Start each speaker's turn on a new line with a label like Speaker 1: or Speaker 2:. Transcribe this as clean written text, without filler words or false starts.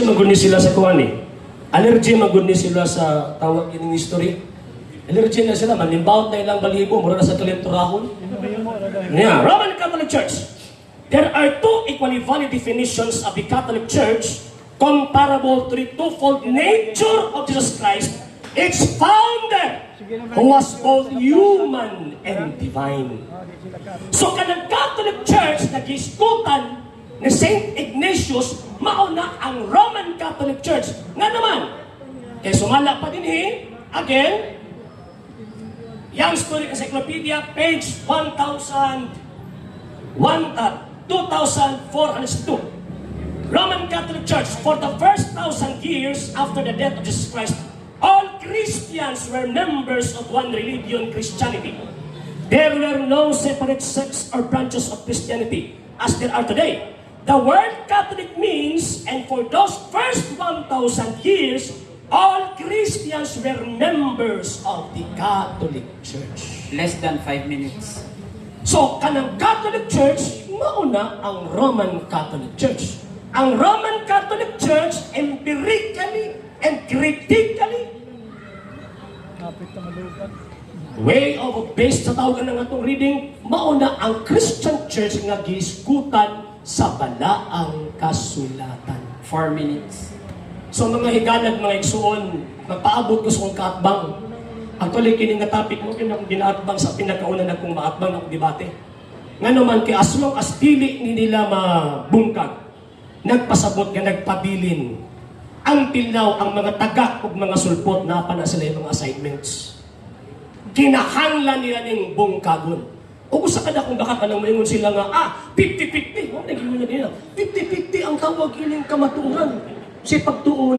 Speaker 1: Magud ni sila sa kuan eh. Allergy magud ni sila sa tawag ining history. Allergy na sila, manimbaut na ilang balibo, mura na sa kalenturahon. Yeah, Roman Catholic Church. There are two equally valid definitions of the Catholic Church comparable to the twofold nature of Jesus Christ, its founder, who was both human and divine. So kanang Catholic Church nagiskutan ni Saint Ignatius, mauna ang Roman Catholic Church. Nga naman, kaya sumala pa din again, Young Student Encyclopedia, page 2402. Roman Catholic Church, for the first 1,000 years after the death of Jesus Christ, all Christians were members of one religion, Christianity. There were no separate sects or branches of Christianity, as there are today. The word Catholic means, and for those first 1,000 years, all Christians were members of the Catholic Church.
Speaker 2: Less than 5 minutes.
Speaker 1: So, kanang Catholic Church, mauna ang Roman Catholic Church. Ang Roman Catholic Church, empirically and critically, way of based sa tawagan ng atong reading, mauna ang Christian Church nga giiskutan sa balaang kasulatan.
Speaker 2: 4 minutes.
Speaker 1: So mga higanag, mga igsuon, magpaabot ko sa kong kaatbang. Actually, kining nga topic mo, kinang ginaatbang sa pinakauna na kong maatbang ng debate. Nga naman, kay as long as dili ni nila mabungkag, nagpasabot nga nagpabilin, ang tilaw, ang mga tagak o mga sulpot na pa na sila yung mga assignments. Kinahanglan nila ning bungkagon. O kung sa kada kung baka ka nang maingon sila nga, 50-50. Naging na nila, 50-50 ang tawag ining kamaturan. Si pagtuon.